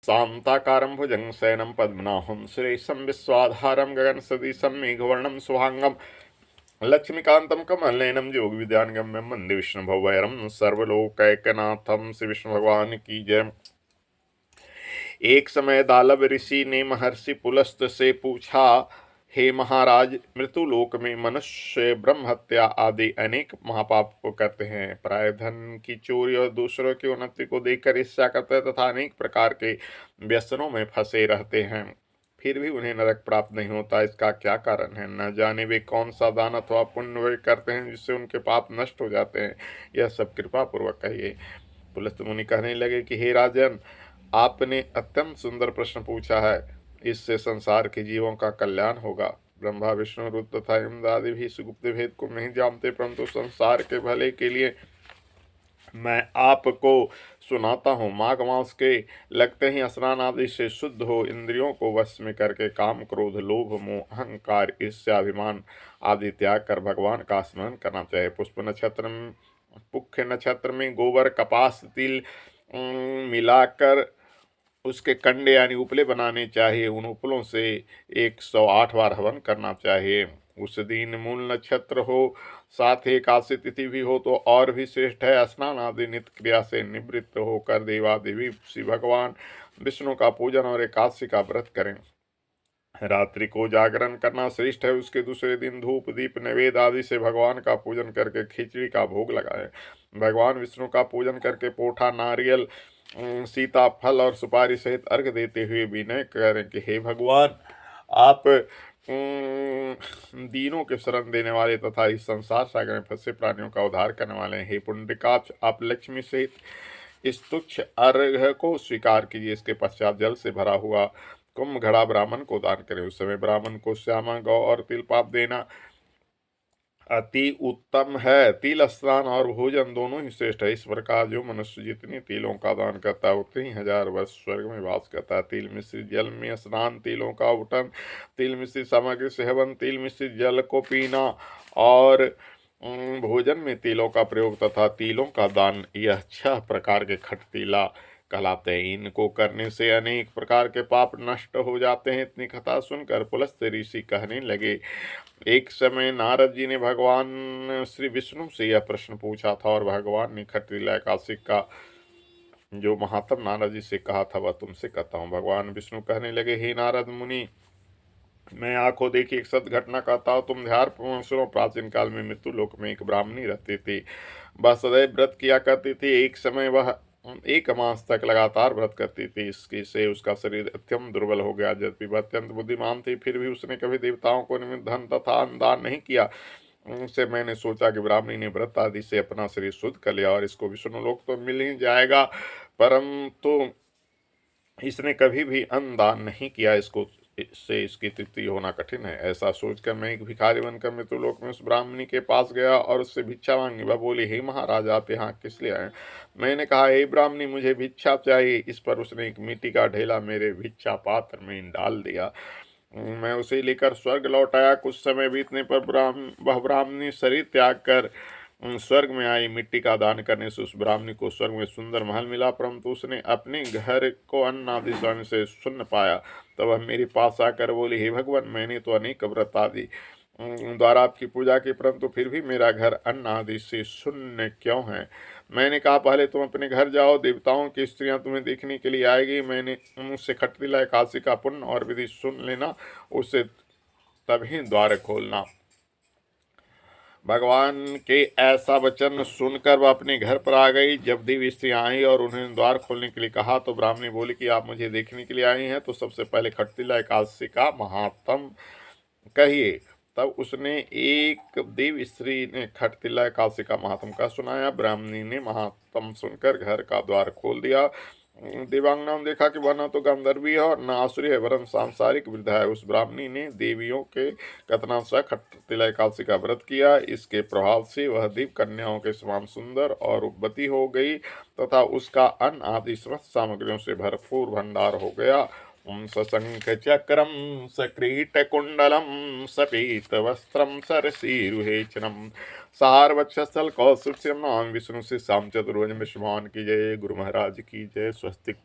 शांताकारं भुजगशयनं पद्मनाभं सुरेशं विश्वाधारं गगनसदृशं मेघवर्णं शुभांगं लक्ष्मीकान्तं कमलनयनं योगविद्यागम्यं वन्दे विष्णुभवैरं सर्वलोकैकनाथं श्री विष्णु भगवान की जय। एक समय दानव ऋषि ने महर्षि पुलस्त से पूछा, हे महाराज, मृत्युलोक में मनुष्य ब्रह्म हत्या आदि अनेक महापाप को करते हैं, प्राय धन की चोरी और दूसरों की उन्नति को देखकर ईर्ष्या करते हैं तथा अनेक प्रकार के व्यसनों में फंसे रहते हैं, फिर भी उन्हें नरक प्राप्त नहीं होता। इसका क्या कारण है? न जाने वे कौन सा दान अथवा पुण्य वे करते हैं जिससे उनके पाप नष्ट हो जाते हैं। यह सब कृपा पूर्वक कहिए। पुलस्त मुनि कहने लगे कि हे राजन, आपने अत्यंत सुंदर प्रश्न पूछा है। इससे संसार के जीवों का कल्याण होगा। ब्रह्मा, विष्णु, रुद्र तथा इंद्र आदि भी इस गुप्त भेद को नहीं जानते, परंतु संसार के भले के लिए मैं आपको सुनाता हूँ। माघ मास के लगते ही स्नान आदि से शुद्ध हो इंद्रियों को वश में करके काम, क्रोध, लोभ, मोह, अहंकार, ईर्ष्या, अभिमान आदि त्याग कर भगवान का स्मरण करना चाहिए। पुष्य नक्षत्र में गोबर, कपास, तिल मिलाकर उसके कंडे यानी उपले बनाने चाहिए। उन उपलों से 108 बार हवन करना चाहिए। उस दिन मूल नक्षत्र हो, साथ ही एकादशी तिथि भी हो तो और भी श्रेष्ठ है। स्नान आदि नित्य क्रिया से निवृत्त होकर देवादेवी श्री भगवान विष्णु का पूजन और एकादशी का व्रत करें। रात्रि को जागरण करना श्रेष्ठ है। उसके दूसरे दिन धूप, दीप, नैवेद्य आदि से भगवान का पूजन करके खिचड़ी का भोग लगाएं। भगवान विष्णु का पूजन करके पोठा, नारियल, सीता फल और सुपारी सहित अर्घ देते हुए विनय करें कि हे भगवान, आप दीनों के शरण देने वाले तथा इस संसार सागर में फंसे प्राणियों का उद्धार करने वाले हैं। हे पुंडरीकाक्ष, आप लक्ष्मी सहित इस तुच्छ अर्घ को स्वीकार कीजिए। इसके पश्चात जल से भरा हुआ कुंभ घड़ा ब्राह्मण को दान करें। उस समय ब्राह्मण को श्यामा, गौ और तिल पाप देना अति उत्तम है। तिल स्नान और भोजन दोनों ही श्रेष्ठ है। इस प्रकार जो मनुष्य जितनी तिलों का दान करता है उतनी 1000 वर्ष स्वर्ग में वास करता है। तिल मिश्रित जल में स्नान, तिलों का उठन, तिल मिश्रित सामग्री सेवन, तिल मिश्रित जल को पीना और भोजन में तिलों का प्रयोग तथा तिलों का दान, यह 6 प्रकार के खटतिला कहलाते हैं। इनको करने से अनेक प्रकार के पाप नष्ट हो जाते हैं। इतनी कथा सुनकर पुलस्त ऋषि कहने लगे, एक समय नारद जी ने भगवान श्री विष्णु से यह प्रश्न पूछा था और भगवान ने खटतिला एकादशी का जो महात्म नारद जी से कहा था वह तुमसे कहता हूँ। भगवान विष्णु कहने लगे, हे नारद मुनि, मैं आंखों देखी एक सत्य घटना कहता हूँ, तुम ध्यान सुनो। प्राचीन काल में मृत्यु लोक में एक ब्राह्मणी रहती थी। वह सदैव व्रत किया करती थी। एक समय वह 1 मास तक लगातार व्रत करती थी। इसके से उसका शरीर अत्यंत दुर्बल हो गया। यद्यपि वह अत्यंत बुद्धिमान थी, फिर भी उसने कभी देवताओं को निमित्त धन तथा अनुदान नहीं किया। उससे मैंने सोचा कि ब्राह्मणी ने व्रत आदि से अपना शरीर शुद्ध कर लिया और इसको विष्णु लोक तो मिल ही जाएगा, परंतु इसने कभी भी अन्नदान नहीं किया, इससे इसकी तृप्ति होना कठिन है। ऐसा सोचकर मैं एक भिखारी बनकर मृत्युलोक में उस ब्राह्मणी के पास गया और उससे भिक्षा मांगी। वह बोली, हे महाराज, आप यहाँ किस लिए आए? मैंने कहा, हे ब्राह्मणी, मुझे भिक्षा चाहिए। इस पर उसने एक मिट्टी का ढेला मेरे भिक्षा पात्र में डाल दिया। मैं उसे लेकर स्वर्ग लौट आया। कुछ समय बीतने पर वह ब्राह्मणी शरीर त्याग कर स्वर्ग में आई। मिट्टी का दान करने से उस ब्राह्मणी को स्वर्ग में सुंदर महल मिला, परंतु उसने अपने घर को अन्न आदि स्वर्ण से शून्य पाया। तब वह मेरे पास आकर बोली, हे भगवान, मैंने तो अनेक व्रत आदि द्वारा आपकी पूजा की, परंतु फिर भी मेरा घर अन्न आदि से शून्य क्यों है? मैंने कहा, पहले तुम अपने घर जाओ, देवताओं की स्त्रियां तुम्हें देखने के लिए आएगी। मैंने मुझसे खटतिला एकादशी का पुण्य और विधि सुन लेना, उससे तभी द्वार खोलना। भगवान के ऐसा वचन सुनकर वह अपने घर पर आ गई। जब देवी स्त्रियां आई और उन्होंने द्वार खोलने के लिए कहा तो ब्राह्मणी बोली कि आप मुझे देखने के लिए आई हैं, तो सबसे पहले खटतिला एकादशी का महात्म कहिए। तब उसने एक देव स्त्री ने खटतिला एकादशी का महात्म का सुनाया। ब्राह्मणी ने महात्म सुनकर घर का द्वार खोल दिया। देवांगनाओं ने देखा कि वह न तो गंधर्वी है और न आसुरी है, वरन सांसारिक वृद्धा है। उस ब्राह्मणी ने देवियों के कथनानुसार खटतिला एकादशी का व्रत किया। इसके प्रभाव से वह दीप कन्याओं के समान सुंदर और रूपवती हो गई तथा उसका अन्न आदि समस्त सामग्रियों से भरपूर भंडार हो गया। सशंख चक्रम सक्रीट कुंडलम सपीत वस्त्रम सरसीरुहेचनम सारवक्षस्थल कौसुष्यम नाम विष्णु से श्याम चतुर्भुज विष्णुमान की जय। गुरु महाराज की जय। स्वस्तिक।